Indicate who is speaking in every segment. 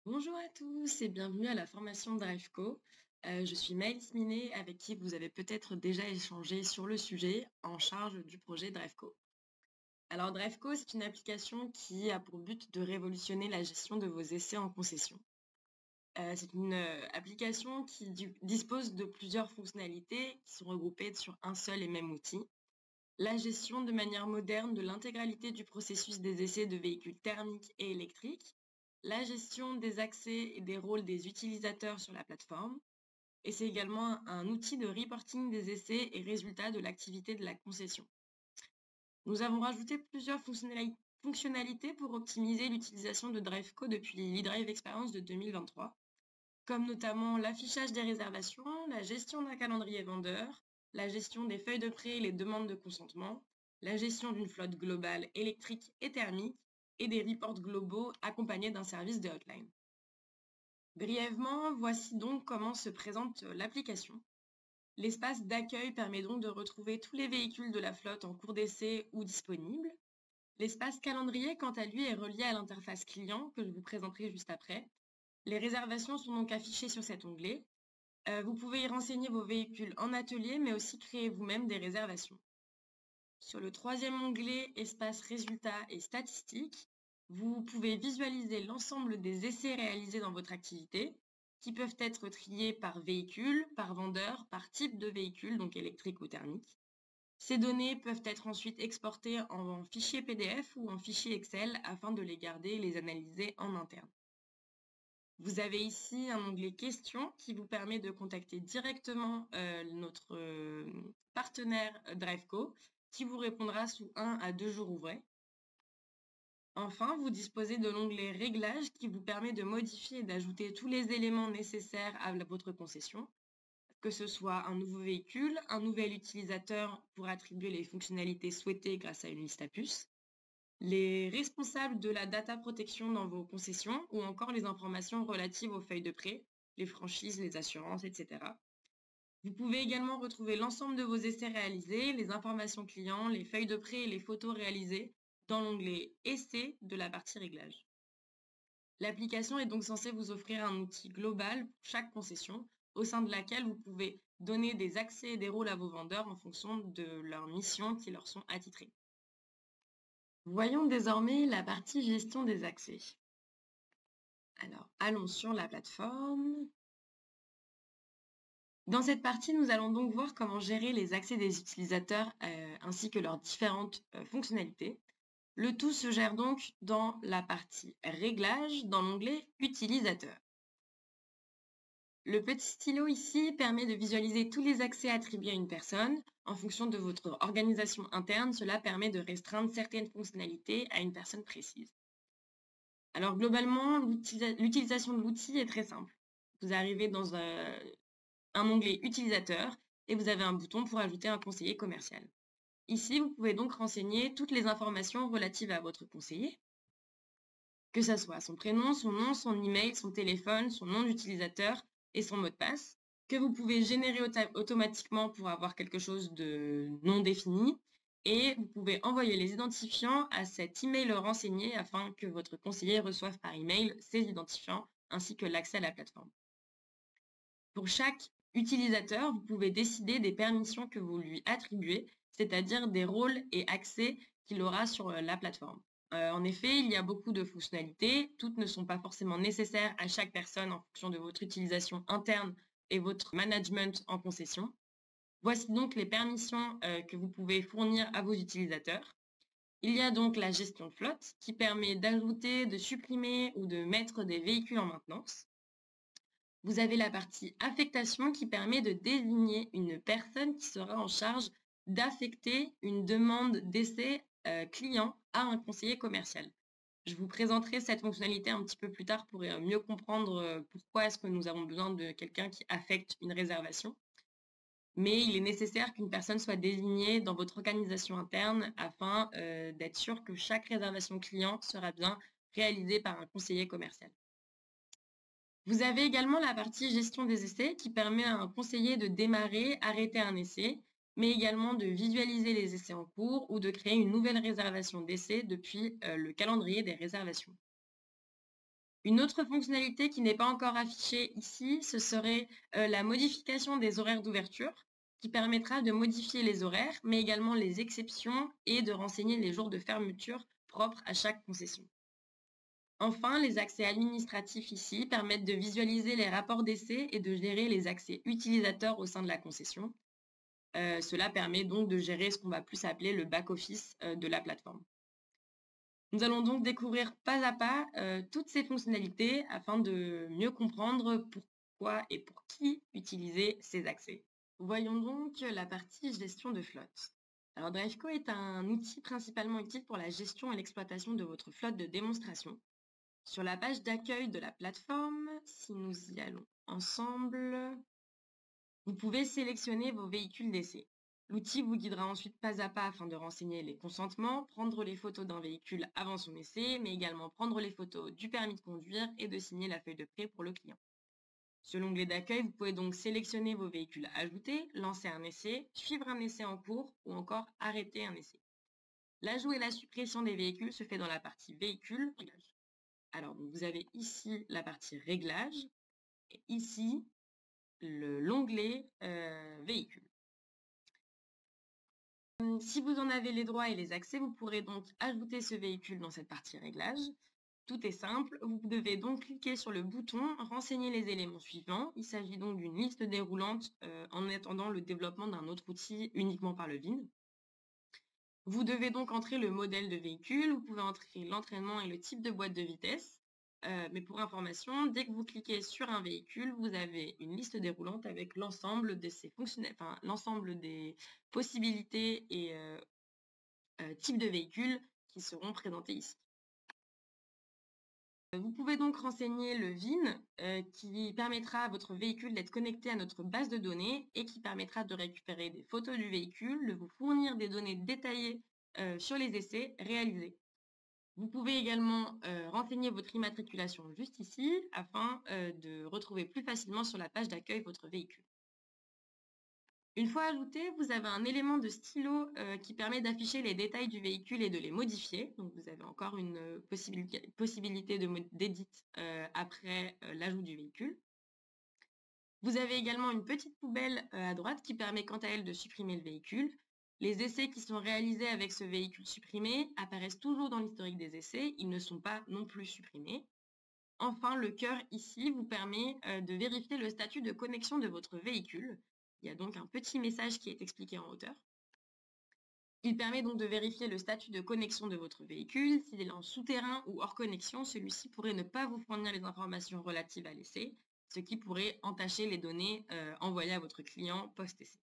Speaker 1: Bonjour à tous et bienvenue à la formation de Driveco. Je suis Maëlys Minet avec qui vous avez peut-être déjà échangé sur le sujet en charge du projet Driveco. Alors Driveco, c'est une application qui a pour but de révolutionner la gestion de vos essais en concession. C'est une application qui dispose de plusieurs fonctionnalités qui sont regroupées sur un seul et même outil. La gestion de manière moderne de l'intégralité du processus des essais de véhicules thermiques et électriques, la gestion des accès et des rôles des utilisateurs sur la plateforme, et c'est également un outil de reporting des essais et résultats de l'activité de la concession. Nous avons rajouté plusieurs fonctionnalités pour optimiser l'utilisation de Driveco depuis l'eDrive Experience de 2023, comme notamment l'affichage des réservations, la gestion d'un calendrier vendeur, la gestion des feuilles de prêt et les demandes de consentement, la gestion d'une flotte globale électrique et thermique, et des reports globaux accompagnés d'un service de hotline. Brièvement, voici donc comment se présente l'application. L'espace d'accueil permet donc de retrouver tous les véhicules de la flotte en cours d'essai ou disponibles. L'espace calendrier, quant à lui, est relié à l'interface client que je vous présenterai juste après. Les réservations sont donc affichées sur cet onglet. Vous pouvez y renseigner vos véhicules en atelier, mais aussi créer vous-même des réservations. Sur le troisième onglet, espace résultats et statistiques, vous pouvez visualiser l'ensemble des essais réalisés dans votre activité, qui peuvent être triés par véhicule, par vendeur, par type de véhicule, donc électrique ou thermique. Ces données peuvent être ensuite exportées en fichier PDF ou en fichier Excel afin de les garder et les analyser en interne. Vous avez ici un onglet questions qui vous permet de contacter directement notre partenaire Driveco qui vous répondra sous 1 à 2 jours ouvrés. Enfin, vous disposez de l'onglet réglages qui vous permet de modifier et d'ajouter tous les éléments nécessaires à votre concession, que ce soit un nouveau véhicule, un nouvel utilisateur pour attribuer les fonctionnalités souhaitées grâce à une liste à puces, les responsables de la data protection dans vos concessions ou encore les informations relatives aux feuilles de prêt, les franchises, les assurances, etc. Vous pouvez également retrouver l'ensemble de vos essais réalisés, les informations clients, les feuilles de prêt et les photos réalisées dans l'onglet Essais de la partie réglage. L'application est donc censée vous offrir un outil global pour chaque concession, au sein de laquelle vous pouvez donner des accès et des rôles à vos vendeurs en fonction de leurs missions qui leur sont attitrées. Voyons désormais la partie gestion des accès. Alors, allons sur la plateforme. Dans cette partie, nous allons donc voir comment gérer les accès des utilisateurs ainsi que leurs différentes fonctionnalités. Le tout se gère donc dans la partie Réglages, dans l'onglet Utilisateur. Le petit stylo ici permet de visualiser tous les accès attribués à une personne. En fonction de votre organisation interne, cela permet de restreindre certaines fonctionnalités à une personne précise. Alors globalement, l'utilisation de l'outil est très simple. Vous arrivez dans un onglet Utilisateur et vous avez un bouton pour ajouter un conseiller commercial. Ici, vous pouvez donc renseigner toutes les informations relatives à votre conseiller, que ce soit son prénom, son nom, son email, son téléphone, son nom d'utilisateur et son mot de passe, que vous pouvez générer automatiquement pour avoir quelque chose de non défini, et vous pouvez envoyer les identifiants à cet email renseigné afin que votre conseiller reçoive par email ces identifiants ainsi que l'accès à la plateforme. Pour chaque utilisateur, vous pouvez décider des permissions que vous lui attribuez, c'est-à-dire des rôles et accès qu'il aura sur la plateforme. En effet, il y a beaucoup de fonctionnalités. Toutes ne sont pas forcément nécessaires à chaque personne en fonction de votre utilisation interne et votre management en concession. Voici donc les permissions que vous pouvez fournir à vos utilisateurs. Il y a donc la gestion de flotte qui permet d'ajouter, de supprimer ou de mettre des véhicules en maintenance. Vous avez la partie affectation qui permet de désigner une personne qui sera en charge d'affecter une demande d'essai client à un conseiller commercial. Je vous présenterai cette fonctionnalité un petit peu plus tard pour mieux comprendre pourquoi est-ce que nous avons besoin de quelqu'un qui affecte une réservation. Mais il est nécessaire qu'une personne soit désignée dans votre organisation interne afin d'être sûr que chaque réservation client sera bien réalisée par un conseiller commercial. Vous avez également la partie gestion des essais qui permet à un conseiller de démarrer, arrêter un essai, mais également de visualiser les essais en cours ou de créer une nouvelle réservation d'essai depuis le calendrier des réservations. Une autre fonctionnalité qui n'est pas encore affichée ici, ce serait la modification des horaires d'ouverture, qui permettra de modifier les horaires, mais également les exceptions et de renseigner les jours de fermeture propres à chaque concession. Enfin, les accès administratifs ici permettent de visualiser les rapports d'essai et de gérer les accès utilisateurs au sein de la concession. Cela permet donc de gérer ce qu'on va plus appeler le back-office de la plateforme. Nous allons donc découvrir pas à pas toutes ces fonctionnalités afin de mieux comprendre pourquoi et pour qui utiliser ces accès. Voyons donc la partie gestion de flotte. Alors Driveco est un outil principalement utile pour la gestion et l'exploitation de votre flotte de démonstration. Sur la page d'accueil de la plateforme, si nous y allons ensemble, vous pouvez sélectionner vos véhicules d'essai. L'outil vous guidera ensuite pas à pas afin de renseigner les consentements, prendre les photos d'un véhicule avant son essai, mais également prendre les photos du permis de conduire et de signer la feuille de prêt pour le client. Sur l'onglet d'accueil, vous pouvez donc sélectionner vos véhicules ajoutés, lancer un essai, suivre un essai en cours ou encore arrêter un essai. L'ajout et la suppression des véhicules se fait dans la partie véhicule. Alors, vous avez ici la partie réglage et ici l'onglet véhicule. Si vous en avez les droits et les accès, vous pourrez donc ajouter ce véhicule dans cette partie réglage. Tout est simple, vous devez donc cliquer sur le bouton « Renseigner les éléments suivants ». Il s'agit donc d'une liste déroulante en attendant le développement d'un autre outil uniquement par le VIN. Vous devez donc entrer le modèle de véhicule, vous pouvez entrer l'entraînement et le type de boîte de vitesse. Mais pour information, dès que vous cliquez sur un véhicule, vous avez une liste déroulante avec l'ensemble de ces l'ensemble des possibilités et types de véhicules qui seront présentés ici. Vous pouvez donc renseigner le VIN qui permettra à votre véhicule d'être connecté à notre base de données et qui permettra de récupérer des photos du véhicule, de vous fournir des données détaillées sur les essais réalisés. Vous pouvez également renseigner votre immatriculation juste ici afin de retrouver plus facilement sur la page d'accueil votre véhicule. Une fois ajouté, vous avez un élément de stylo qui permet d'afficher les détails du véhicule et de les modifier. Donc vous avez encore une possibilité d'édit après l'ajout du véhicule. Vous avez également une petite poubelle à droite qui permet quant à elle de supprimer le véhicule. Les essais qui sont réalisés avec ce véhicule supprimé apparaissent toujours dans l'historique des essais, ils ne sont pas non plus supprimés. Enfin, le cœur ici vous permet de vérifier le statut de connexion de votre véhicule. Il y a donc un petit message qui est expliqué en hauteur. Il permet donc de vérifier le statut de connexion de votre véhicule. S'il est en souterrain ou hors connexion, celui-ci pourrait ne pas vous fournir les informations relatives à l'essai, ce qui pourrait entacher les données envoyées à votre client post-essai.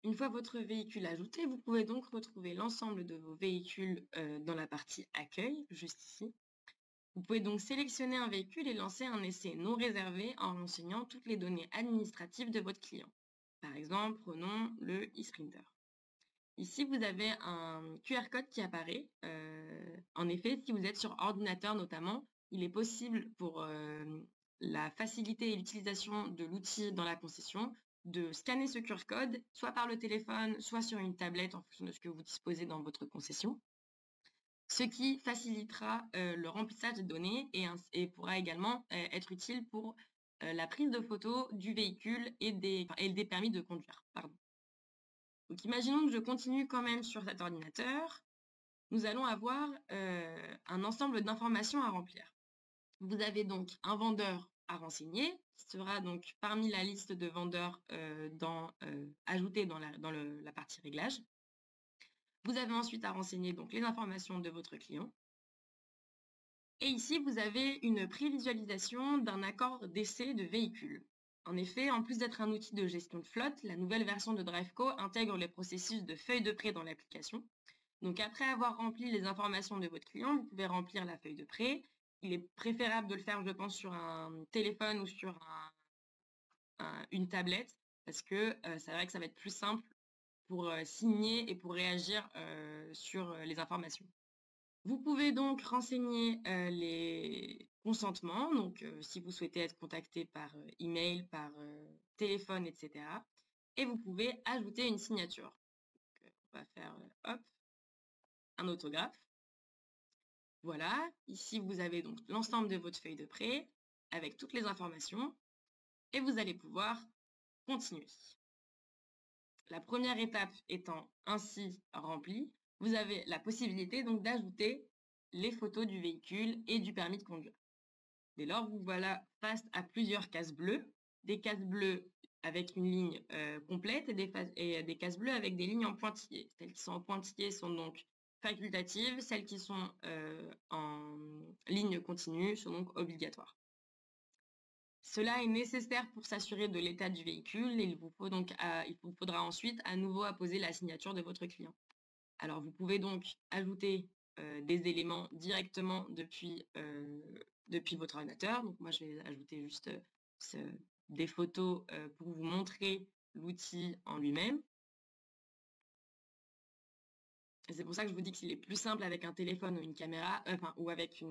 Speaker 1: Une fois votre véhicule ajouté, vous pouvez donc retrouver l'ensemble de vos véhicules dans la partie accueil, juste ici. Vous pouvez donc sélectionner un véhicule et lancer un essai non réservé en renseignant toutes les données administratives de votre client. Par exemple, prenons le e-Sprinter. Ici, vous avez un QR code qui apparaît. En effet, si vous êtes sur ordinateur notamment, il est possible pour la facilité et l'utilisation de l'outil dans la concession de scanner ce QR code, soit par le téléphone, soit sur une tablette en fonction de ce que vous disposez dans votre concession. Ce qui facilitera le remplissage des données et pourra également être utile pour la prise de photos du véhicule et des permis de conduire. Pardon. Donc imaginons que je continue quand même sur cet ordinateur. Nous allons avoir un ensemble d'informations à remplir. Vous avez donc un vendeur à renseigner, qui sera donc parmi la liste de vendeurs ajoutés dans la partie réglage. Vous avez ensuite à renseigner donc les informations de votre client. Et ici, vous avez une prévisualisation d'un accord d'essai de véhicule. En effet, en plus d'être un outil de gestion de flotte, la nouvelle version de Driveco intègre les processus de feuille de prêt dans l'application. Donc après avoir rempli les informations de votre client, vous pouvez remplir la feuille de prêt. Il est préférable de le faire, je pense, sur un téléphone ou sur une tablette parce que c'est vrai que ça va être plus simple pour signer et pour réagir sur les informations. Vous pouvez donc renseigner les consentements, donc si vous souhaitez être contacté par email, par téléphone, etc. Et vous pouvez ajouter une signature. Donc, on va faire un autographe. Voilà, ici vous avez donc l'ensemble de votre feuille de prêt avec toutes les informations et vous allez pouvoir continuer. La première étape étant ainsi remplie, vous avez la possibilité donc d'ajouter les photos du véhicule et du permis de conduire. Dès lors, vous voilà face à plusieurs cases bleues, des cases bleues avec une ligne complète et des cases bleues avec des lignes en pointillés. Celles qui sont en pointillés sont donc facultatives, celles qui sont en ligne continue sont donc obligatoires. Cela est nécessaire pour s'assurer de l'état du véhicule et il vous faudra ensuite à nouveau apposer la signature de votre client. Alors, vous pouvez donc ajouter des éléments directement depuis votre ordinateur. Donc, moi, je vais ajouter juste des photos pour vous montrer l'outil en lui-même. C'est pour ça que je vous dis qu'il est plus simple avec un téléphone ou une caméra, ou avec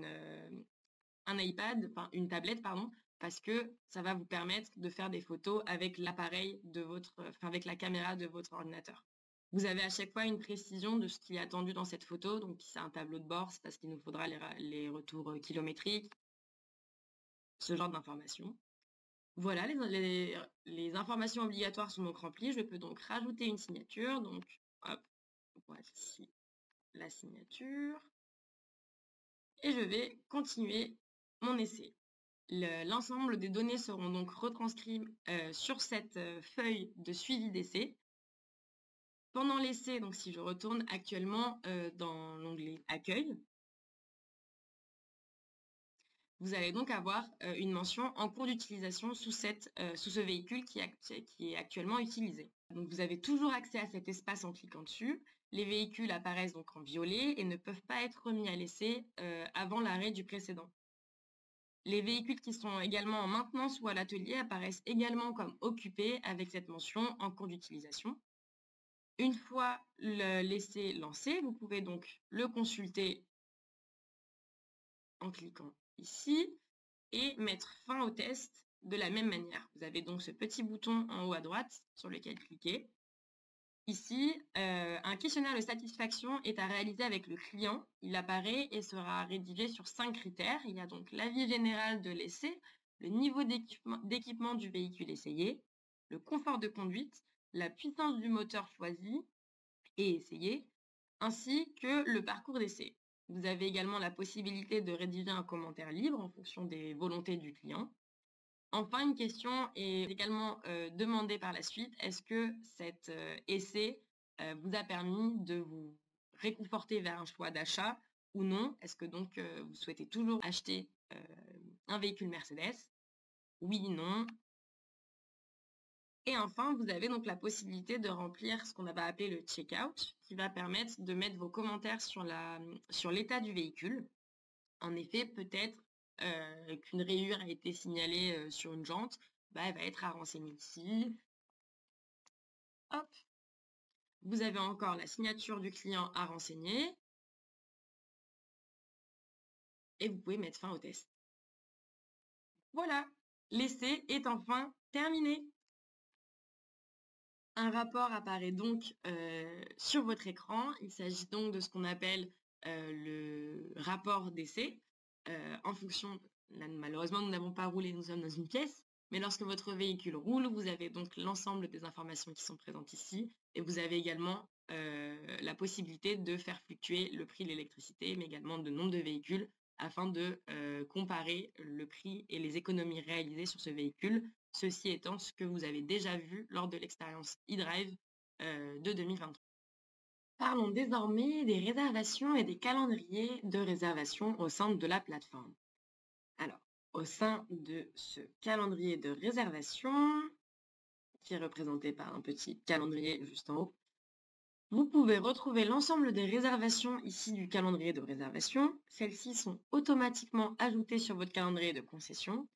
Speaker 1: un iPad, une tablette, pardon, parce que ça va vous permettre de faire des photos avec l'appareil avec la caméra de votre ordinateur. Vous avez à chaque fois une précision de ce qui est attendu dans cette photo. Donc, si c'est un tableau de bord, c'est parce qu'il nous faudra les retours kilométriques, ce genre d'informations. Voilà, les informations obligatoires sont donc remplies. Je peux donc rajouter une signature. Donc, hop, voici la signature. Et je vais continuer mon essai. L'ensemble des données seront donc retranscrites sur cette feuille de suivi d'essai. Pendant l'essai, donc si je retourne actuellement dans l'onglet Accueil, vous allez donc avoir une mention en cours d'utilisation sous ce véhicule qui est actuellement utilisé. Donc vous avez toujours accès à cet espace en cliquant dessus. Les véhicules apparaissent donc en violet et ne peuvent pas être remis à l'essai avant l'arrêt du précédent. Les véhicules qui sont également en maintenance ou à l'atelier apparaissent également comme occupés avec cette mention en cours d'utilisation. Une fois l'essai lancé, vous pouvez donc le consulter en cliquant ici et mettre fin au test de la même manière. Vous avez donc ce petit bouton en haut à droite sur lequel cliquer. Ici, un questionnaire de satisfaction est à réaliser avec le client. Il apparaît et sera rédigé sur 5 critères. Il y a donc l'avis général de l'essai, le niveau d'équipement du véhicule essayé, le confort de conduite, la puissance du moteur choisi et essayé, ainsi que le parcours d'essai. Vous avez également la possibilité de rédiger un commentaire libre en fonction des volontés du client. Enfin, une question est également demandée par la suite. Est-ce que cet essai vous a permis de vous réconforter vers un choix d'achat ou non? Est-ce que donc vous souhaitez toujours acheter un véhicule Mercedes? Oui, non. Et enfin, vous avez donc la possibilité de remplir ce qu'on va appeler le checkout, qui va permettre de mettre vos commentaires sur l'état du véhicule. En effet, peut-être qu'une rayure a été signalée sur une jante, elle va être à renseigner ici. Hop. Vous avez encore la signature du client à renseigner. Et vous pouvez mettre fin au test. Voilà, l'essai est enfin terminé. Un rapport apparaît donc sur votre écran. Il s'agit donc de ce qu'on appelle le rapport d'essai. En fonction, là, malheureusement, nous n'avons pas roulé, nous sommes dans une pièce. Mais lorsque votre véhicule roule, vous avez donc l'ensemble des informations qui sont présentes ici. Et vous avez également la possibilité de faire fluctuer le prix de l'électricité, mais également le nombre de véhicules afin de comparer le prix et les économies réalisées sur ce véhicule. Ceci étant ce que vous avez déjà vu lors de l'expérience eDrive de 2023. Parlons désormais des réservations et des calendriers de réservation au sein de la plateforme. Alors, au sein de ce calendrier de réservation, qui est représenté par un petit calendrier juste en haut, vous pouvez retrouver l'ensemble des réservations ici du calendrier de réservation. Celles-ci sont automatiquement ajoutées sur votre calendrier de concession.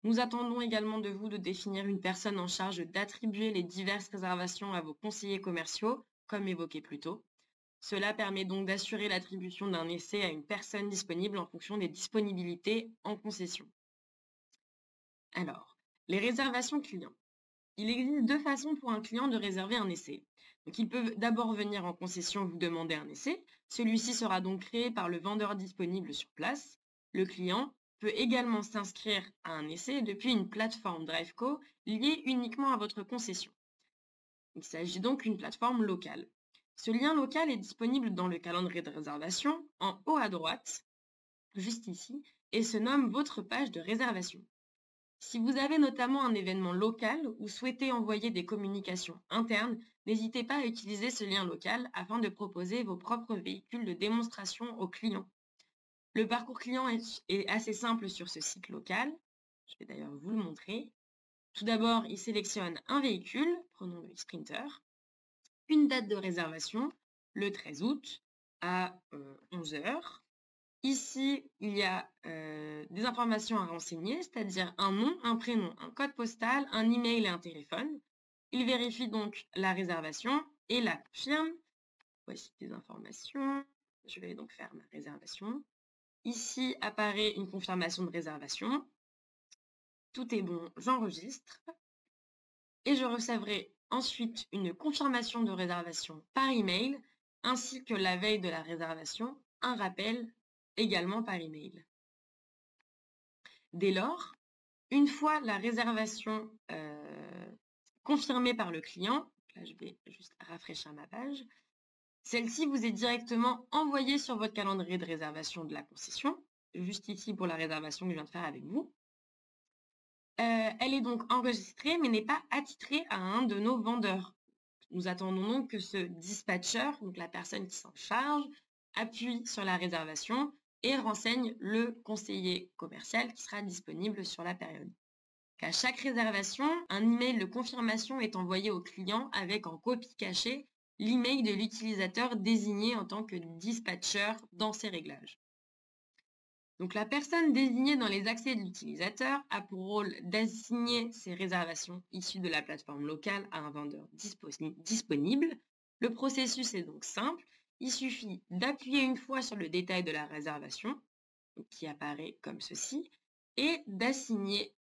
Speaker 1: Nous attendons également de vous de définir une personne en charge d'attribuer les diverses réservations à vos conseillers commerciaux, comme évoqué plus tôt. Cela permet donc d'assurer l'attribution d'un essai à une personne disponible en fonction des disponibilités en concession. Alors, les réservations clients. Il existe deux façons pour un client de réserver un essai. Donc, il peut d'abord venir en concession vous demander un essai. Celui-ci sera donc créé par le vendeur disponible sur place. Le client peut également s'inscrire à un essai depuis une plateforme DriveCo liée uniquement à votre concession. Il s'agit donc d'une plateforme locale. Ce lien local est disponible dans le calendrier de réservation, en haut à droite, juste ici, et se nomme votre page de réservation. Si vous avez notamment un événement local ou souhaitez envoyer des communications internes, n'hésitez pas à utiliser ce lien local afin de proposer vos propres véhicules de démonstration aux clients. Le parcours client est assez simple sur ce site local. Je vais d'ailleurs vous le montrer. Tout d'abord, il sélectionne un véhicule, prenons le Sprinter, une date de réservation, le 13 août à 11 h. Ici, il y a des informations à renseigner, c'est-à-dire un nom, un prénom, un code postal, un email et un téléphone. Il vérifie donc la réservation et la confirme. Voici des informations. Je vais donc faire ma réservation. Ici apparaît une confirmation de réservation. Tout est bon, j'enregistre. Et je recevrai ensuite une confirmation de réservation par email, ainsi que la veille de la réservation, un rappel également par email. Dès lors, une fois la réservation confirmée par le client, là je vais juste rafraîchir ma page, celle-ci vous est directement envoyée sur votre calendrier de réservation de la concession, juste ici pour la réservation que je viens de faire avec vous. Elle est donc enregistrée mais n'est pas attitrée à un de nos vendeurs. Nous attendons donc que ce dispatcher, donc la personne qui s'en charge, appuie sur la réservation et renseigne le conseiller commercial qui sera disponible sur la période. À chaque réservation, un email de confirmation est envoyé au client avec en copie cachée l'email de l'utilisateur désigné en tant que dispatcher dans ses réglages. Donc la personne désignée dans les accès de l'utilisateur a pour rôle d'assigner ses réservations issues de la plateforme locale à un vendeur disponible. Le processus est donc simple. Il suffit d'appuyer une fois sur le détail de la réservation, qui apparaît comme ceci, et d'assigner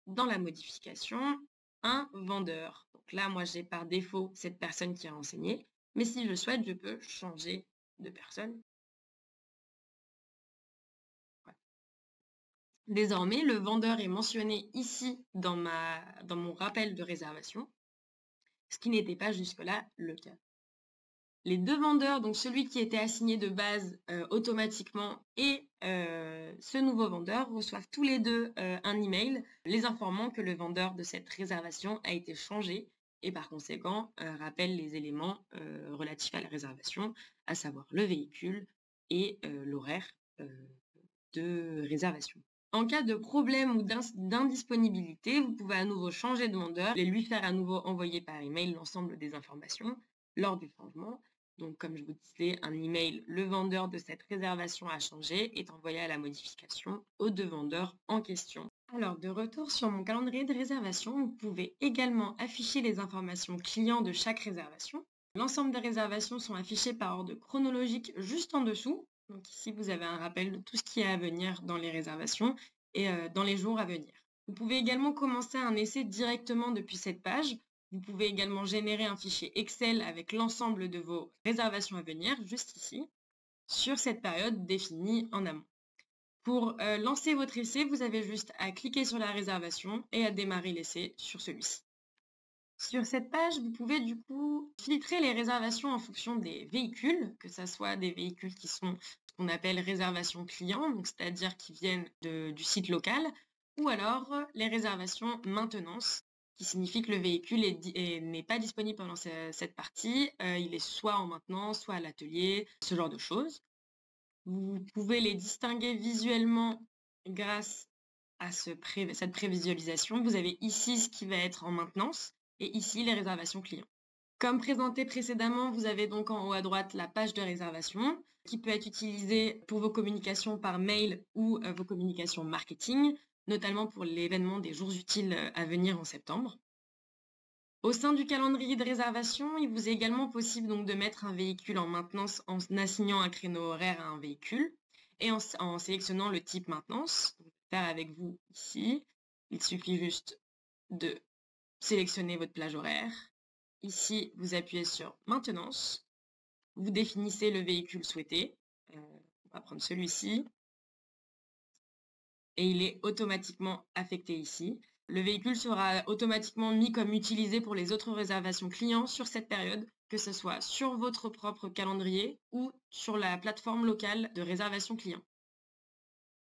Speaker 1: dans la modification un vendeur. Donc là, moi, j'ai par défaut cette personne qui est renseignée, mais si je souhaite, je peux changer de personne. Voilà. Désormais, le vendeur est mentionné ici dans mon rappel de réservation, ce qui n'était pas jusque-là le cas. Les deux vendeurs, donc celui qui était assigné de base automatiquement et ce nouveau vendeur, reçoivent tous les deux un email les informant que le vendeur de cette réservation a été changé et par conséquent rappelle les éléments relatifs à la réservation, à savoir le véhicule et l'horaire de réservation. En cas de problème ou d'indisponibilité, vous pouvez à nouveau changer de vendeur et lui faire à nouveau envoyer par email l'ensemble des informations lors du changement. Donc, comme je vous disais, un email, le vendeur de cette réservation a changé, est envoyé à la modification aux deux vendeurs en question. Alors, de retour sur mon calendrier de réservation, vous pouvez également afficher les informations clients de chaque réservation. L'ensemble des réservations sont affichées par ordre chronologique juste en dessous. Donc ici, vous avez un rappel de tout ce qui est à venir dans les réservations et dans les jours à venir. Vous pouvez également commencer un essai directement depuis cette page. Vous pouvez également générer un fichier Excel avec l'ensemble de vos réservations à venir, juste ici, sur cette période définie en amont. Pour lancer votre essai, vous avez juste à cliquer sur la réservation et à démarrer l'essai sur celui-ci. Sur cette page, vous pouvez du coup filtrer les réservations en fonction des véhicules, que ce soit des véhicules qui sont ce qu'on appelle réservations clients, donc c'est-à-dire qui viennent du site local, ou alors les réservations maintenance, qui signifie que le véhicule n'est pas disponible pendant cette partie, il est soit en maintenance, soit à l'atelier, ce genre de choses. Vous pouvez les distinguer visuellement grâce à cette prévisualisation. Vous avez ici ce qui va être en maintenance et ici les réservations clients. Comme présenté précédemment, vous avez donc en haut à droite la page de réservation qui peut être utilisée pour vos communications par mail ou vos communications marketing, notamment pour l'événement des jours utiles à venir en septembre. Au sein du calendrier de réservation, il vous est également possible donc de mettre un véhicule en maintenance en assignant un créneau horaire à un véhicule et en sélectionnant le type maintenance. Je vais faire avec vous ici. Il suffit juste de sélectionnez votre plage horaire. Ici, vous appuyez sur Maintenance. Vous définissez le véhicule souhaité. On va prendre celui-ci. Et il est automatiquement affecté ici. Le véhicule sera automatiquement mis comme utilisé pour les autres réservations clients sur cette période, que ce soit sur votre propre calendrier ou sur la plateforme locale de réservation client.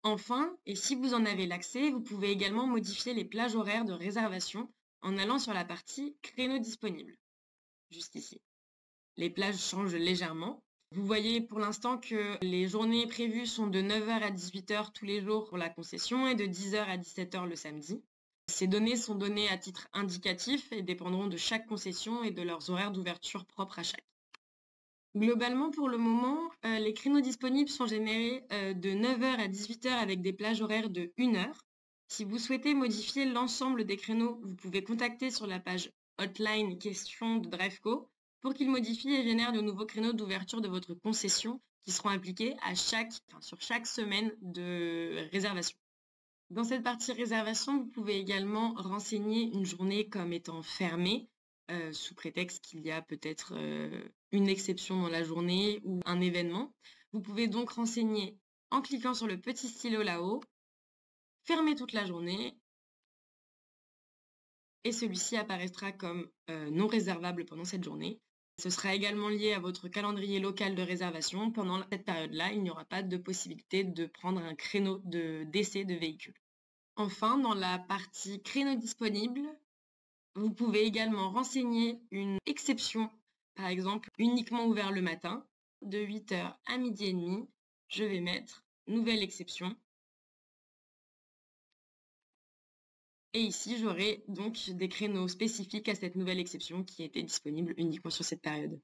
Speaker 1: Enfin, et si vous en avez l'accès, vous pouvez également modifier les plages horaires de réservation en allant sur la partie créneaux disponibles, juste ici. Les plages changent légèrement. Vous voyez pour l'instant que les journées prévues sont de 9 h à 18 h tous les jours pour la concession et de 10 h à 17 h le samedi. Ces données sont données à titre indicatif et dépendront de chaque concession et de leurs horaires d'ouverture propres à chaque. Globalement, pour le moment, les créneaux disponibles sont générés de 9 h à 18 h avec des plages horaires de 1 heure. Si vous souhaitez modifier l'ensemble des créneaux, vous pouvez contacter sur la page Hotline questions de Drefco pour qu'il modifie et génère de nouveaux créneaux d'ouverture de votre concession qui seront appliqués sur chaque semaine de réservation. Dans cette partie réservation, vous pouvez également renseigner une journée comme étant fermée, sous prétexte qu'il y a peut-être une exception dans la journée ou un événement. Vous pouvez donc renseigner en cliquant sur le petit stylo là-haut, fermer toute la journée, et celui-ci apparaîtra comme non réservable pendant cette journée. Ce sera également lié à votre calendrier local de réservation. Pendant cette période-là, il n'y aura pas de possibilité de prendre un créneau d'essai de véhicule. Enfin, dans la partie créneaux disponibles, vous pouvez également renseigner une exception, par exemple uniquement ouvert le matin, de 8 h à 12h30. Je vais mettre nouvelle exception. Et ici, j'aurai donc des créneaux spécifiques à cette nouvelle exception qui était disponible uniquement sur cette période.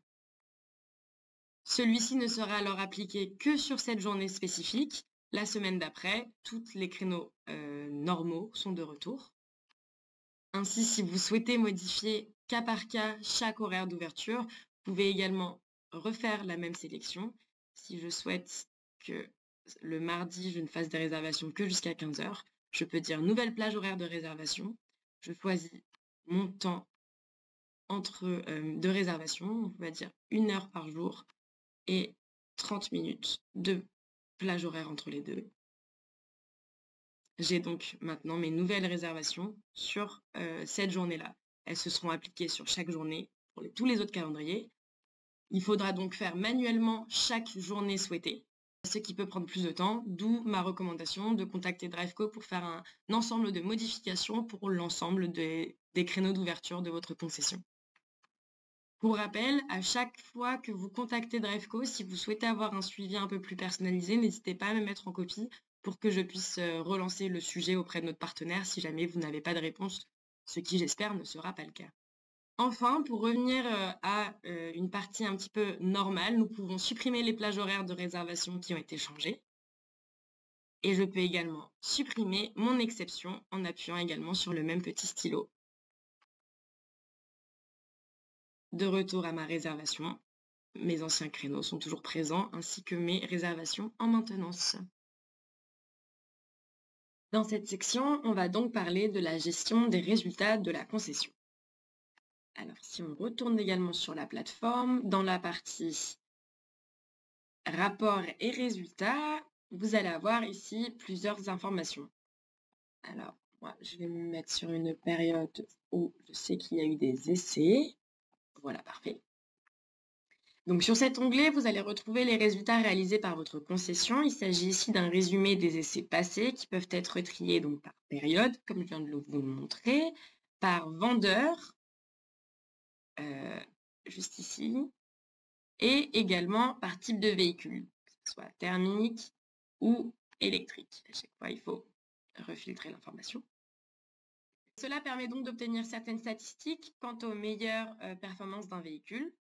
Speaker 1: Celui-ci ne sera alors appliqué que sur cette journée spécifique. La semaine d'après, tous les créneaux normaux sont de retour. Ainsi, si vous souhaitez modifier cas par cas chaque horaire d'ouverture, vous pouvez également refaire la même sélection. Si je souhaite que le mardi, je ne fasse des réservations que jusqu'à 15 h, je peux dire nouvelle plage horaire de réservation. Je choisis mon temps de réservation, on va dire 1 heure par jour et 30 minutes de plage horaire entre les deux. J'ai donc maintenant mes nouvelles réservations sur cette journée-là. Elles se seront appliquées sur chaque journée pour tous les autres calendriers. Il faudra donc faire manuellement chaque journée souhaitée, ce qui peut prendre plus de temps, d'où ma recommandation de contacter Drefco pour faire un ensemble de modifications pour l'ensemble des créneaux d'ouverture de votre concession. Pour rappel, à chaque fois que vous contactez Drefco, si vous souhaitez avoir un suivi un peu plus personnalisé, n'hésitez pas à me mettre en copie pour que je puisse relancer le sujet auprès de notre partenaire si jamais vous n'avez pas de réponse, ce qui j'espère ne sera pas le cas. Enfin, pour revenir à une partie un petit peu normale, nous pouvons supprimer les plages horaires de réservation qui ont été changées. Et je peux également supprimer mon exception en appuyant également sur le même petit stylo. De retour à ma réservation, mes anciens créneaux sont toujours présents ainsi que mes réservations en maintenance. Dans cette section, on va donc parler de la gestion des résultats de la concession. Alors, si on retourne également sur la plateforme, dans la partie rapports et résultats, vous allez avoir ici plusieurs informations. Alors, moi, je vais me mettre sur une période où je sais qu'il y a eu des essais. Voilà, parfait. Donc, sur cet onglet, vous allez retrouver les résultats réalisés par votre concession. Il s'agit ici d'un résumé des essais passés qui peuvent être triés donc par période, comme je viens de vous le montrer, par vendeur, juste ici, et également par type de véhicule, que ce soit thermique ou électrique. À chaque fois, il faut refiltrer l'information. Cela permet donc d'obtenir certaines statistiques quant aux meilleures performances d'un véhicule.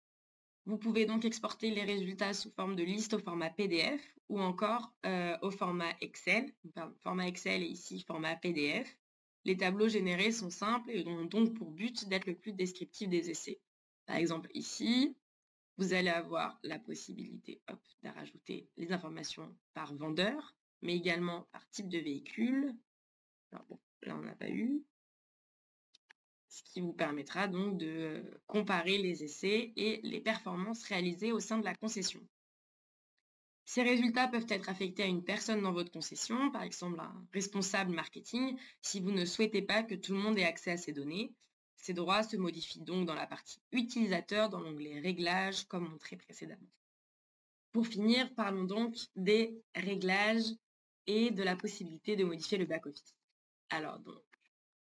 Speaker 1: Vous pouvez donc exporter les résultats sous forme de liste au format PDF ou encore au format Excel. Format Excel et ici format PDF. Les tableaux générés sont simples et ont donc pour but d'être le plus descriptifs des essais. Par exemple ici, vous allez avoir la possibilité de rajouter les informations par vendeur, mais également par type de véhicule. Alors bon, là on n'a pas eu. ce qui vous permettra donc de comparer les essais et les performances réalisées au sein de la concession. Ces résultats peuvent être affectés à une personne dans votre concession, par exemple un responsable marketing, si vous ne souhaitez pas que tout le monde ait accès à ces données. Ces droits se modifient donc dans la partie utilisateur, dans l'onglet réglages, comme montré précédemment. Pour finir, parlons donc des réglages et de la possibilité de modifier le back-office. Alors donc,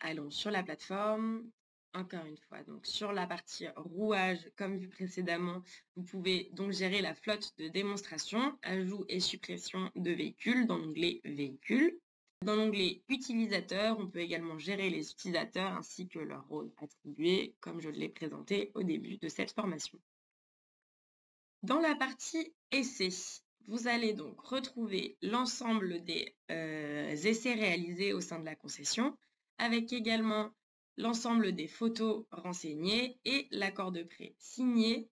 Speaker 1: allons sur la plateforme. Encore une fois, donc sur la partie rouage, comme vu précédemment, vous pouvez donc gérer la flotte de démonstration, ajout et suppression de véhicules dans l'onglet véhicules. Dans l'onglet utilisateur, on peut également gérer les utilisateurs ainsi que leur rôle attribué, comme je l'ai présenté au début de cette formation. Dans la partie essais, vous allez donc retrouver l'ensemble des essais réalisés au sein de la concession, avec également l'ensemble des photos renseignées et l'accord de prêt signé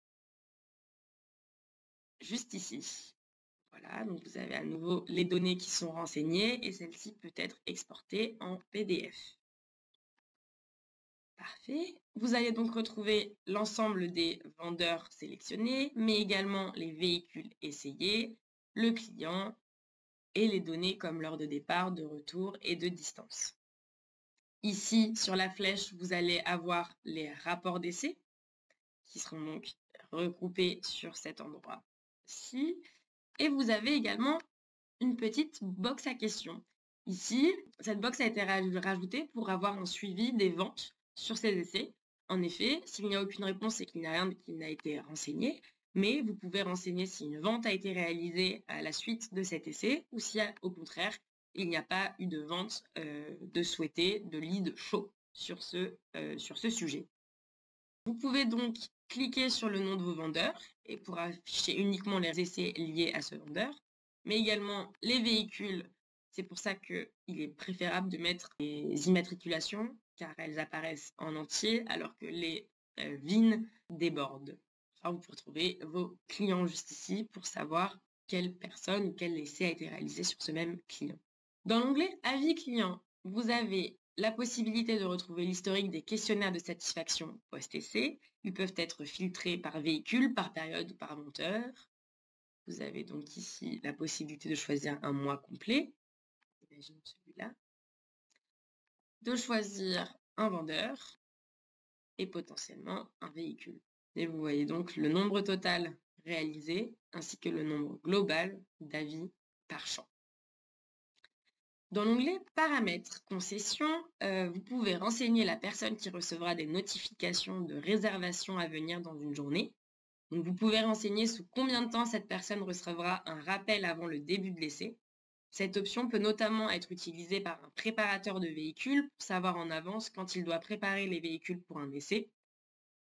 Speaker 1: juste ici. Voilà, donc vous avez à nouveau les données qui sont renseignées et celle-ci peut être exportée en PDF. Parfait. Vous allez donc retrouver l'ensemble des vendeurs sélectionnés, mais également les véhicules essayés, le client et les données comme l'heure de départ, de retour et de distance. Ici, sur la flèche, vous allez avoir les rapports d'essai qui seront donc regroupés sur cet endroit-ci. Et vous avez également une petite box à questions. Ici, cette box a été rajoutée pour avoir un suivi des ventes sur ces essais. En effet, s'il n'y a aucune réponse, c'est qu'il n'y a rien qui n'a été renseigné, mais vous pouvez renseigner si une vente a été réalisée à la suite de cet essai ou si, au contraire, il n'y a pas eu de vente de souhaité, de lead chaud sur ce sujet. Vous pouvez donc cliquer sur le nom de vos vendeurs et pour afficher uniquement les essais liés à ce vendeur, mais également les véhicules. C'est pour ça qu'il est préférable de mettre les immatriculations car elles apparaissent en entier alors que les VIN débordent. Enfin, vous pouvez retrouver vos clients juste ici pour savoir quelle personne ou quel essai a été réalisé sur ce même client. Dans l'onglet Avis client, vous avez la possibilité de retrouver l'historique des questionnaires de satisfaction post-essai. Ils peuvent être filtrés par véhicule, par période ou par monteur. Vous avez donc ici la possibilité de choisir un mois complet. Imaginons celui-là. De choisir un vendeur et potentiellement un véhicule. Et vous voyez donc le nombre total réalisé ainsi que le nombre global d'avis par champ. Dans l'onglet Paramètres concession, vous pouvez renseigner la personne qui recevra des notifications de réservation à venir dans une journée. Donc, vous pouvez renseigner sous combien de temps cette personne recevra un rappel avant le début de l'essai. Cette option peut notamment être utilisée par un préparateur de véhicules pour savoir en avance quand il doit préparer les véhicules pour un essai.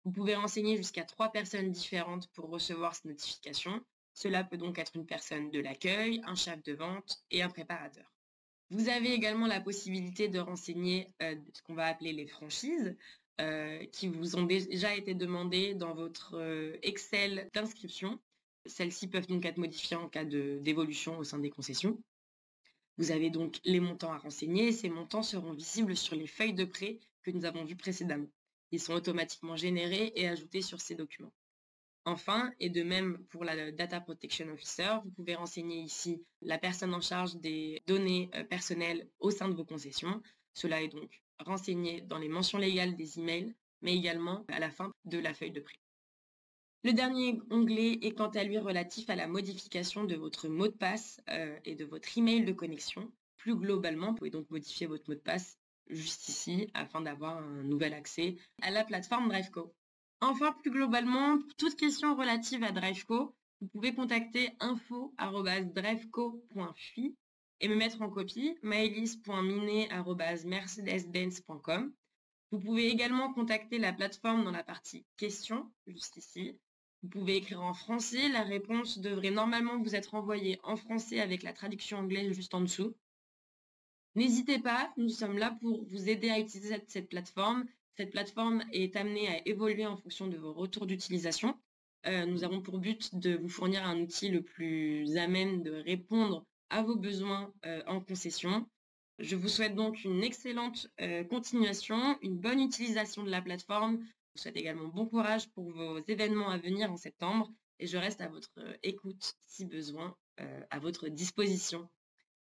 Speaker 1: Vous pouvez renseigner jusqu'à 3 personnes différentes pour recevoir ces notifications. Cela peut donc être une personne de l'accueil, un chef de vente et un préparateur. Vous avez également la possibilité de renseigner ce qu'on va appeler les franchises qui vous ont déjà été demandées dans votre Excel d'inscription. Celles-ci peuvent donc être modifiées en cas d'évolution au sein des concessions. Vous avez donc les montants à renseigner. Ces montants seront visibles sur les feuilles de prêt que nous avons vues précédemment. Ils sont automatiquement générés et ajoutés sur ces documents. Enfin, et de même pour la Data Protection Officer, vous pouvez renseigner ici la personne en charge des données personnelles au sein de vos concessions. Cela est donc renseigné dans les mentions légales des emails, mais également à la fin de la feuille de prêt. Le dernier onglet est quant à lui relatif à la modification de votre mot de passe et de votre email de connexion. Plus globalement, vous pouvez donc modifier votre mot de passe juste ici afin d'avoir un nouvel accès à la plateforme DriveCo. Enfin, plus globalement, pour toute question relative à DriveCo, vous pouvez contacter info@driveco.fi et me mettre en copie maëlys.minet@mercedes-benz.com. Vous pouvez également contacter la plateforme dans la partie questions, juste ici. Vous pouvez écrire en français. La réponse devrait normalement vous être envoyée en français avec la traduction anglaise juste en dessous. N'hésitez pas, nous sommes là pour vous aider à utiliser cette plateforme. Cette plateforme est amenée à évoluer en fonction de vos retours d'utilisation. Nous avons pour but de vous fournir un outil le plus à même de répondre à vos besoins en concession. Je vous souhaite donc une excellente continuation, une bonne utilisation de la plateforme. Je vous souhaite également bon courage pour vos événements à venir en septembre et je reste à votre écoute si besoin, à votre disposition.